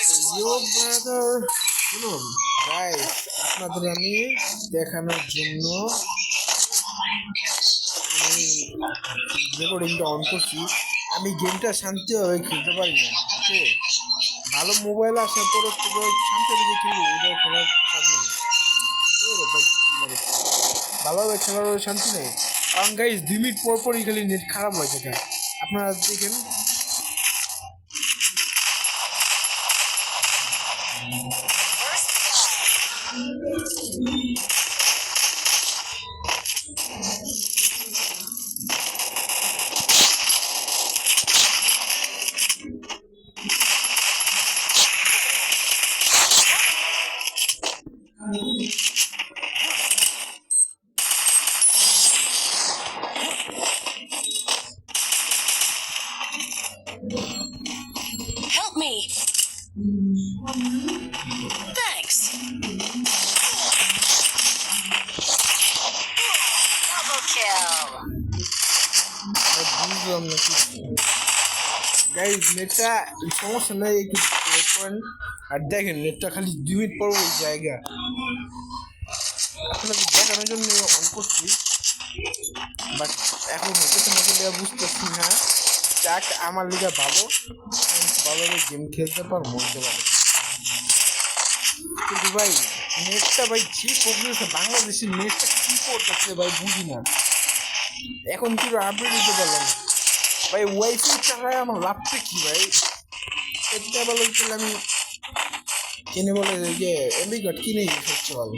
Yo brother, শুনুন guys, আপনাদের আমি দেখানোর জন্য আমি রেকর্ডিংটা অন করছি। আমি গেমটা শান্তিভাবে খেলতে পারি না, ঠিক আছে? ভালো মোবাইল আসার পর শান্তিভাবে খেলবো, ওটাও খেলার স্বাদ নেই। ভালোভাবে খেলার শান্তি নেই, কারণ গাইস 2 মিনিট পর পরই খালি নেট খারাপ হয়ে থাকে। আপনারা দেখেন, Help me. Thanks. Double kill. বুঝলাম না কিছু। গাইজ নেটটা সমস্যা নেই, একটু ওয়েট করেন। আর দেখেন নেটটা খালি 2 মিনিট পর ওই জায়গা আপনাদের দেখানোর জন্য অন করছি, বাট এখন হতেছে না বলে বুঝতেছি না। যাক, আমার লিগা ভালোভাবে গেম খেলতে পারবো বলতে পারো, কিন্তু ভাই নেটটা ভাই যে প্রবলেম আছে, বাংলাদেশের নেটটা কি করতেছে ভাই বুঝি না। এখন কি আপডেট দিতে পারলাম না ভাই, ওয়াইফাই চালায় আমার লাভটা কি ভাই? এটা বলে আমি কিনে বলে যে এমবি কার্ড কিনে সবচেয়ে ভালো।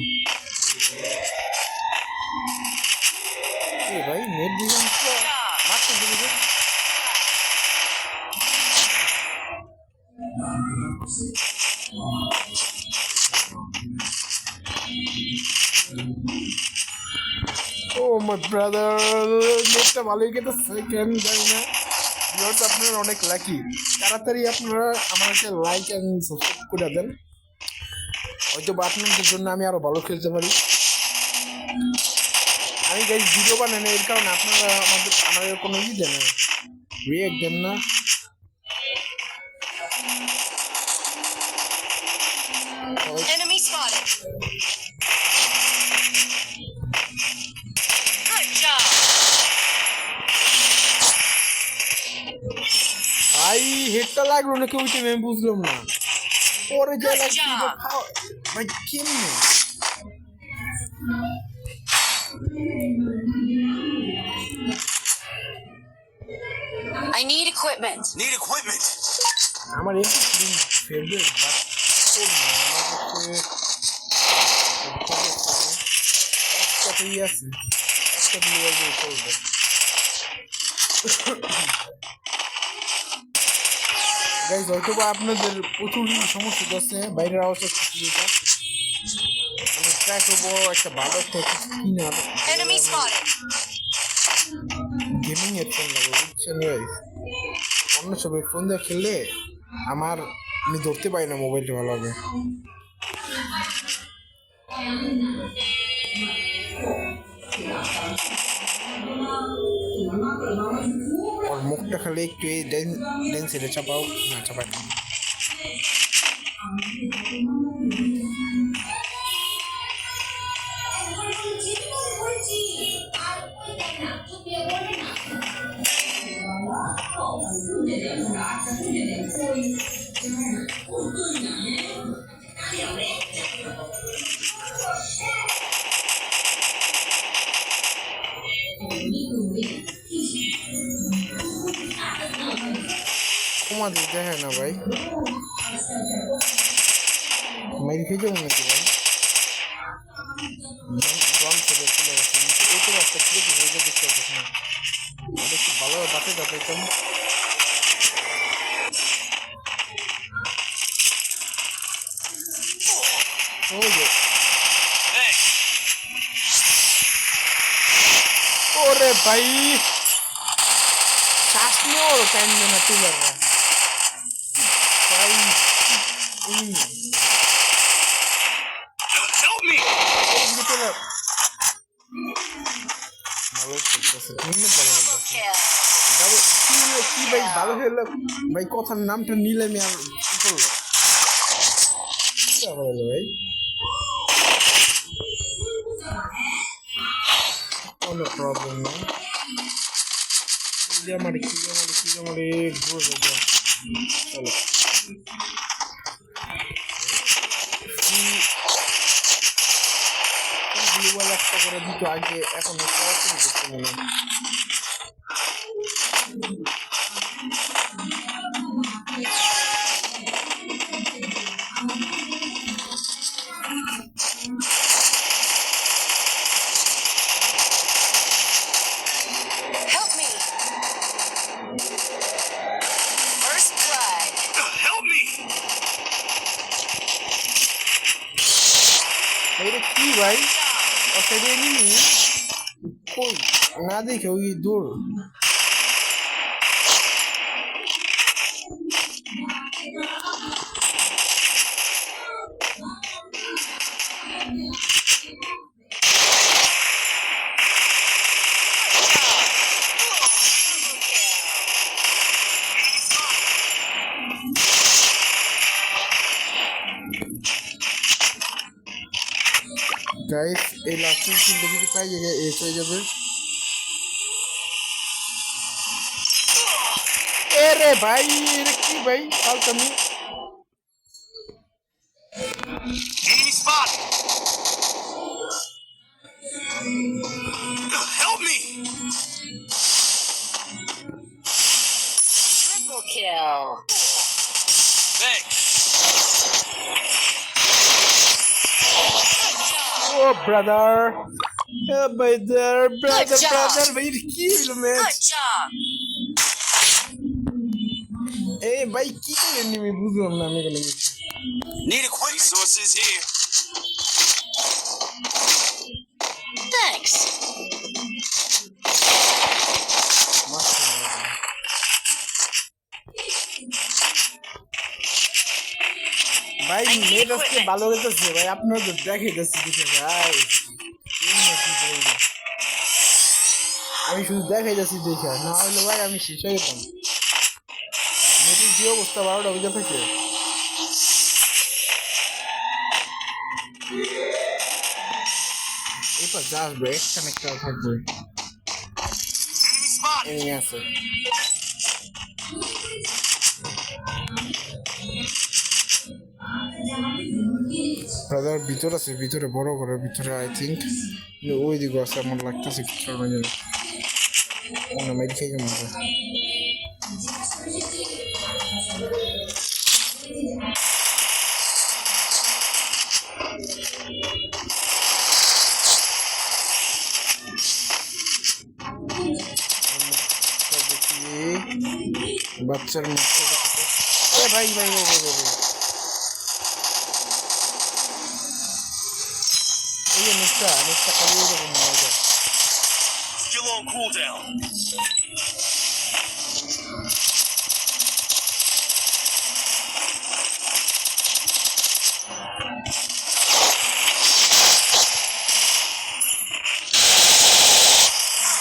ভাই নেট দিলাম তো মাত্র দিবে। ও মাই ব্রাদার, নেটটা ভালোই কেটেছে কেন জানি না। ভিউয়ার্স আপনারা অনেক লাকি, তাড়াতাড়ি আপনারা আমাকে লাইক অ্যান্ড সাবস্ক্রাইব করে দেন, হয়তো বা আপনাদের জন্য আমি আরো ভালো খেলতে পারি। আমি গাইজ ভিডিও বানাই না, এর কারণে আপনারা আমাদের কোনো দেন না, রিয়েক্ট দেন না। Enemy spotted. Good job. ভাই হেডটা লাগলো নাকি ওই টাইমে আমি বুঝলাম না, পরে যা লাগছে ভাই কেমনে। I need equipment. Need equipment. আমার একটু ফেভারিট বাট একটাতেই আছে, একটা দিয়ে চলবে। গাইজ হয়তো বা আপনাদের প্রচুর সমস্যা আছে, বাইরের আওয়াজ আমি ট্রাই করবো একটা ভালো একটা কিনার Enemy spotted. গেমিং হেডফোন লাগবে, বুঝছেন গাইজ? অন্য সবাই ফোন দিয়ে খেললে আমি ধরতে পারি না মোবাইলটা ভালোভাবে। ওর মুখটা খালি একটু এই ডেন সাইডে চাপাও, না চাপাই না। তোমাদের দেখে না ভাই, মেরে খেয়েছে মনে হচ্ছে ভাই। ওই তো রাস্তা ঠিক আছে, ওইটা দেখতে পাচ্ছি না, একটু ভালোভাবে বাঁচে যাতাইতাম। ওই যে ওরে ভাই, শ্বাস নিয়েও টাইম দেয় না পিলাররা ভাই। Help me. ভালো খেলতেছে, ভালো Double খেলতেছে kill. কি ভাই, ভালো খেললো ভাই, কথার নামটা নিলে আমি আর কি করলো। মিথ্যা বলে ভাই কোনো প্রবলেম নেই কি আমারে ঘুরে যাবো চলো গ্লোবাল একটা করে দিত আগে এখন সরাসরি করতে মনে হয় Help me. First blood. Help me! এটা কি ভাই অসাইডে এনিমি কই না দেখে ওই দূর গাইস এই লাস্টের কিলটা যদি পাই এস হয়ে যাবে এরে ভাই এটা কি ভাই ফালতামি Enemy spot! Help me! Triple kill. Thanks. ও brother brother Good job. Brother ভাই এটা কি হইলো ম্যাচ Good job. এই ভাই কি করে নিবি বুঝলাম না আমি কোনো কিছু Need equipment. Resources here. Thanks. ভাই I need নেট আজকে equipment. ভালো হইতেছে ভাই আপনার তো দেখে যাচ্ছে দেখে ভাই আমি শুধু দেখাই যাচ্ছি দেখে না হলে ভাই আমি শেষ হয়ে যেতাম নেটের কি অবস্থা 12টা বেজে থেকে এরপর যা আসবে একটা থাকবে Enemy spot! এমনি আছে ব্রাদার ভিতর আছে ভিতরে বড় ঘরের ভিতরে আই থিঙ্ক ওই দিকে আছে আমার লাগতেছে কিছু না জানি অন্য মাইড খেয়ে মজা বাচ্চার মুখটা এ ভাই ভাই ভাই ভাই ভাই এই যে মুখটা খালি এরকম মজা Still on cooldown.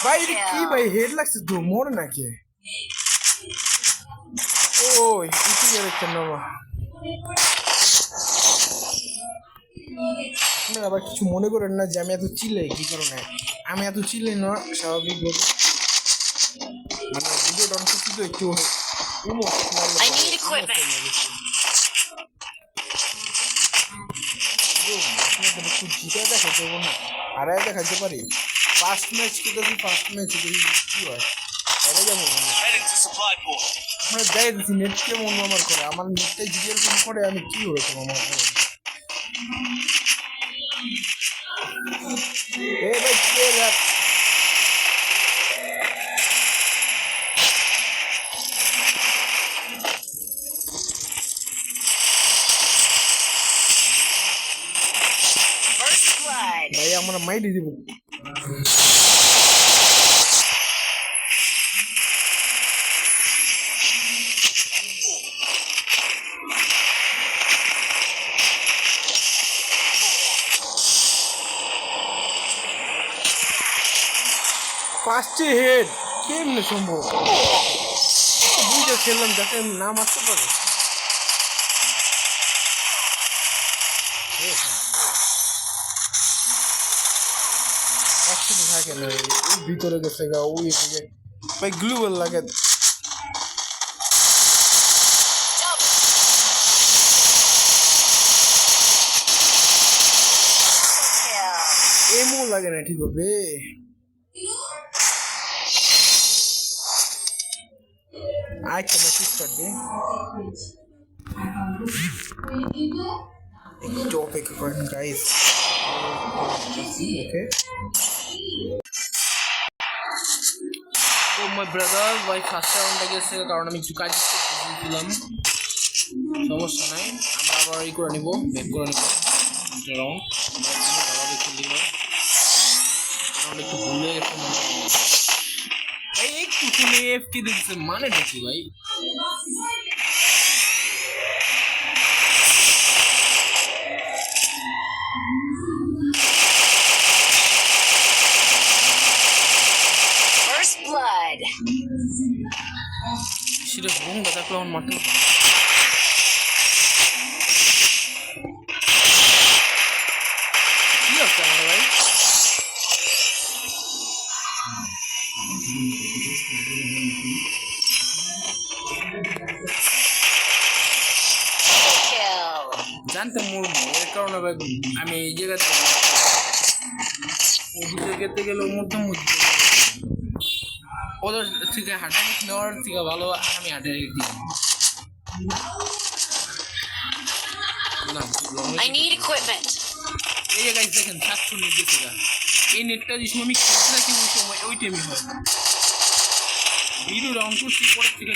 ভাই এটা কি ভাই হেড লাগছে তো মোর নাকি ওই ইতি গেলে কেন বাবা আপনারা আবার কিছু মনে করেন না যে আমি এত চিল্লাই কি কারণে আমি এত চিল্লাই না স্বাভাবিক মানে ভিডিওটা অনেক কিছু একটু I need equipment. একটু জিতে দেখাতে পারবো না হারায় দেখাতে পারি ফার্স্ট ম্যাচ দেখি কি হয় হারাই যাবো মানে Heading to supply point. আমরা যাই দিচ্ছি নেট কেমন আমার করে আমার নেটটাই যদি এরকম করে আমি কি হয়েছে আমার করে এ ভাই কে রাত First blood. ভাই আমরা মাইডি দিব ফার্স্টে হেড কেমনে সম্ভব বুঝে খেললাম যাতে নাম আসতে পারে একসাথে থাকে না, ওই ভিতরে গেছে গা, ওই দিকে ভাই গ্লুয়াল লাগে। এমও লাগে না ঠিক হবে। আচ্ছা ম্যাচ স্টার্ট দে, একটু অপেক্ষা করেন guys. Okay oh my brother ভাই ফার্স্ট রাউন্ডে গেছে কারণ আমি একটু কাজ করতেছিলাম, সমস্যা নাই, আমরা আবার এই করে নিব, ব্যাক করে নিব দুটো রাউন্ড। ভালোভাবে খেলি না, রাউন্ড একটু ভুলে গেছে মনে হয়। ভাই একটু খেলে এফটি দিচ্ছে মানে দেখছি ভাই। First blood. সেটা ভুঙ্গা থাকলে আমার মারতে হবে। কি হচ্ছে আমার ভাই? Kill. জানতে মরবো এর কারণে ভাই আমি এই জায়গাতে ওদিকে যেতে গেলে মধ্যম ওদের থেকে হাঁটানিক নেওয়ার থেকে ভালো আমি হাঁটানিক দিই না। I need equipment. এই জায়গায় দেখেন 740 গেছে গা, এই নেটটা যে সময় আমি খেলতে থাকি ওই সময় ওই টাইমই হয় ভিডিও রাউন্ড করছি পরের থেকে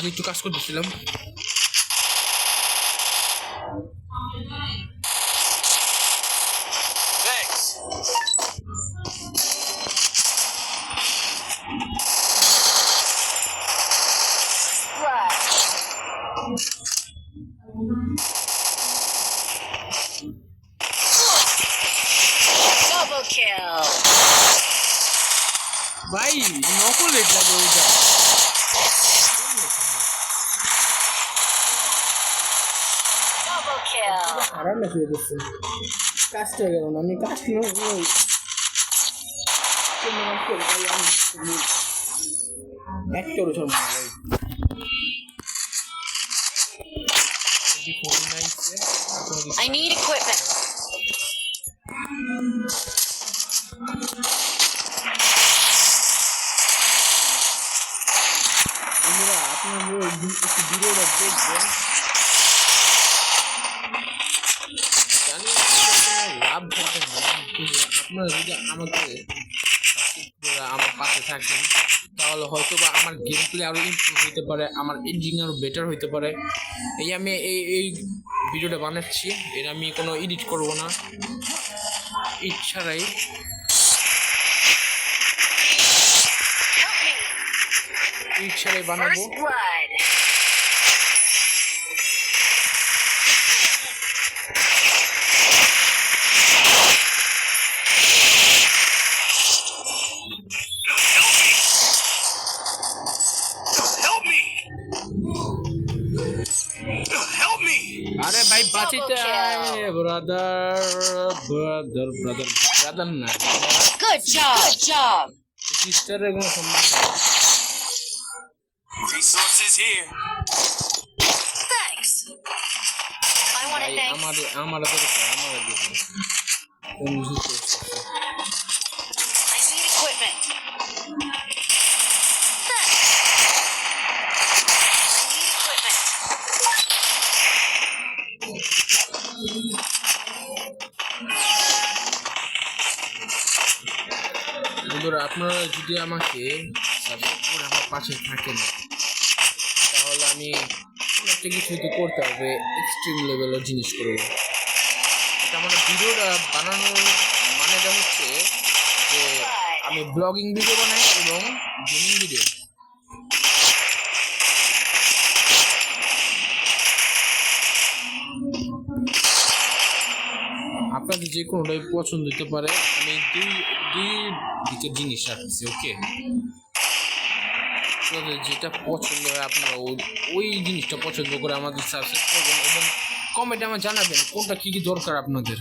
একটু কাজ করতেছিলাম। Thanks. Blood. Double kill. ভাই নকল রেট লাগে ওইটা। Double kill. খারাপ না শুয়ে দিচ্ছে কাজটা গেল না, আমি কাজ একটা বছর মনে ভাই I need equipment. বন্ধুরা আপনারা একটু ভিডিওটা দেখবেন, জানি লাভ থাকবে না, আপনারা যদি আমাকে আমার পাশে থাকেন তাহলে হয়তো বা আমার গেম প্লে আরও ইমপ্রুভ হতে পারে, আমার এডিটিং আরও বেটার হতে পারে। এই আমি এই ভিডিওটা বানাচ্ছি, এর আমি কোনো এডিট করব না, ইচ্ছারাই বানাবো। First blood. Help me! Help me! আরে ভাই বাঁচিতে আয় ব্রাদার না, Good job. Good job. সিস্টারের কোনো সম্মান নেই। Resources here. Thanks. I want to ভাই thank. আমার দেখো কোন কিছু I need equipment. Thanks. I need equipment. বন্ধুরা আপনারা যদি আমাকে সাপোর্ট করে আমার পাশে থাকেন তাহলে আমি কোনো একটা কিছু তো করতে হবে, এক্সট্রিম লেভেলের জিনিস করবো। এটা আমার ভিডিওটা বানানোর মানেটা হচ্ছে যে আমি ব্লগিং ভিডিও বানাই এবং গেমিং ভিডিও। আপনাদের যে কোনোটাই পছন্দ হতে পারে, আমি দুই দিকের জিনিস রাখছি। ওকে, আপনাদের যেটা পছন্দ হয় আপনারা ওই জিনিসটা পছন্দ করে আমাদের সাবস্ক্রাইব করবেন এবং কমেন্টে আমার জানাবেন কোনটা কী কী দরকার আপনাদের,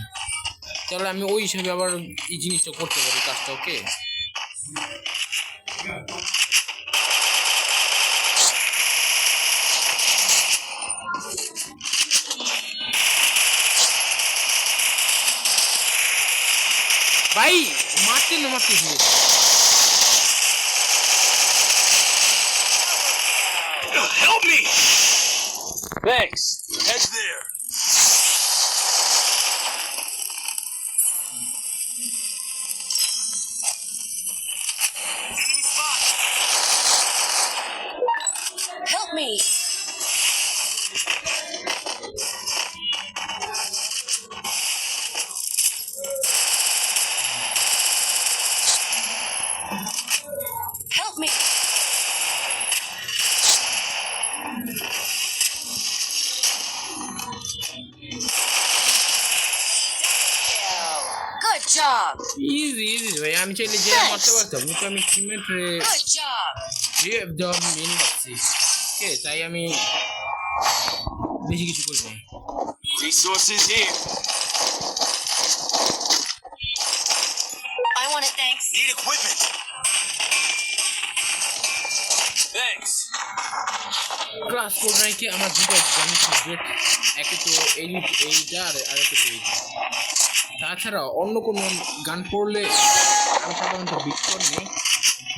তাহলে আমি ওই হিসাবে আবার এই জিনিসটা করতে পারি কাজটা। ওকে, ভাই মারতে না মারতে দিয়ে Help me! Thanks. Head there. Enemy spot. Help me. Help me. Good job. Easy ভাই, আমি চাইলে যে মারতে পারতাম কিন্তু আমি টিমমেটরে Good job. রিভাইভ দেওয়া মেন পাচ্ছি। ওকে, তাই আমি বেশি কিছু করি নাই। Resources here. I want it, thanks. Need equipment. Thanks. Class code রাইকে আমার দুটো জানি ফেভারিট, একে তো এইটা আর আরেকে তো এইটা। তাছাড়া অন্য কোনো গান পড়লে আমি সাধারণত বিট করে নিই,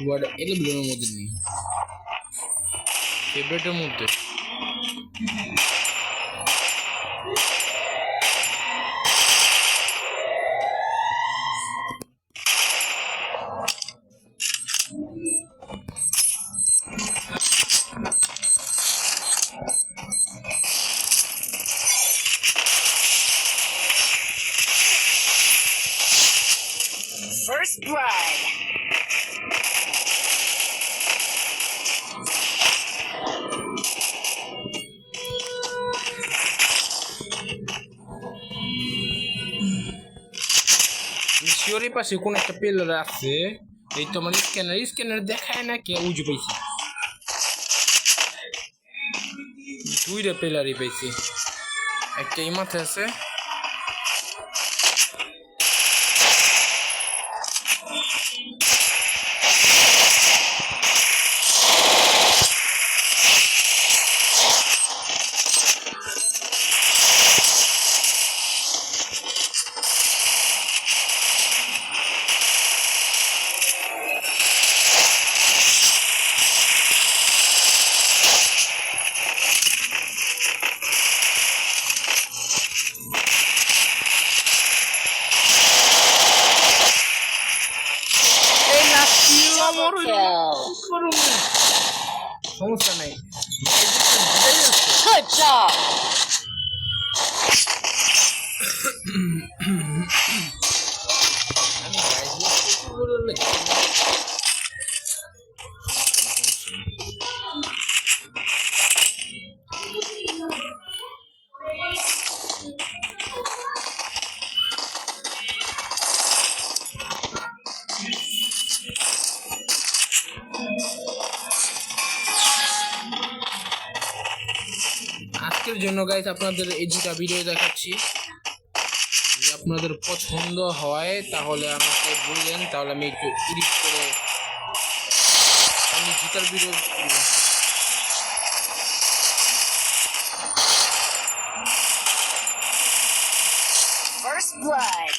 বাট এলেবেলের মধ্যে নেই, ফেভারিটের মধ্যে। First blood. শিওরের পাশে কোন একটা পিলার আছে, এই তো আমার স্ক্যানার দেখায় না কে উজু পাইছি, দুইটা পিলারই পাইছি, একটা এই মাথায় আছে। সমস্যা নাই, Good job. আজকের জন্য গাইস আপনাদের এই দুটা ভিডিও দেখাচ্ছি, যদি আপনাদের পছন্দ হয় তাহলে আমাকে বললেন, তাহলে আমি একটু এডিট করে আমি গিটার ভিডিও দিব। First blood.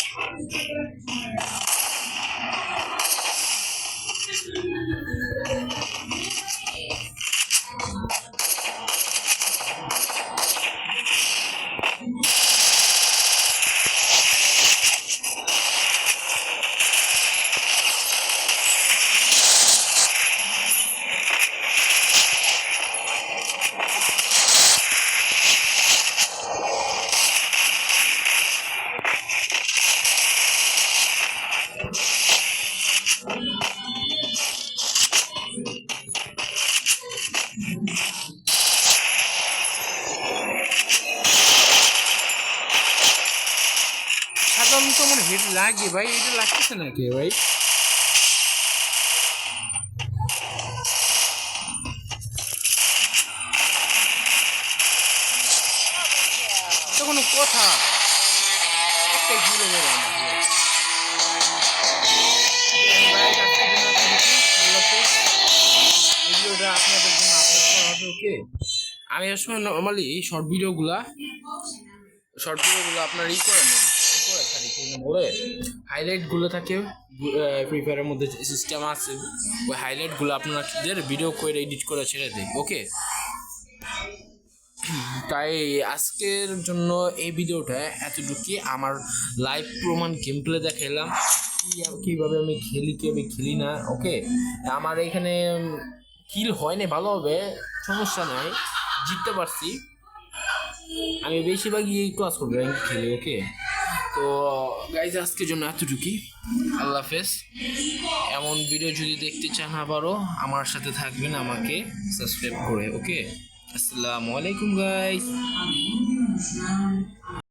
লাগে ভাই, এটা লাগতেছে না কে ভাই? তো কোনো কথা একটা ঘুরে বেড়ে ভিডিওটা আপনাদের জন্য আপলোড করা হবে। ওকে, আমি আসলে নর্মালি শর্ট ভিডিওগুলো আপনার করে নেন, বলে হাইলাইটগুলো থাকে ফ্রি ফায়ারের মধ্যে সিস্টেম আছে, ওই হাইলাইটগুলো আপনারা ভিডিও করে এডিট করে ছেড়ে দেয়। ওকে, তাই আজকের জন্য এই ভিডিওটা এতটুকুই। আমার লাইভ প্রমাণ গেম প্লে দেখাইলাম কীভাবে আমি খেলি, কি আমি খেলি না। ওকে, আমার এখানে কিল হয় না ভালোভাবে, সমস্যা নাই, জিততে পারছি। আমি বেশিরভাগই এই ক্লাস করবো র্যাঙ্ক খেলি। ওকে, তো গাইজ আজকের জন্য এতটুকুই। আল্লাহ হাফেজ। এমন ভিডিও যদি দেখতে চান আবারও আমার সাথে থাকবেন, আমাকে সাবস্ক্রাইব করে। ওকে, আসসালামু আলাইকুম গাইস।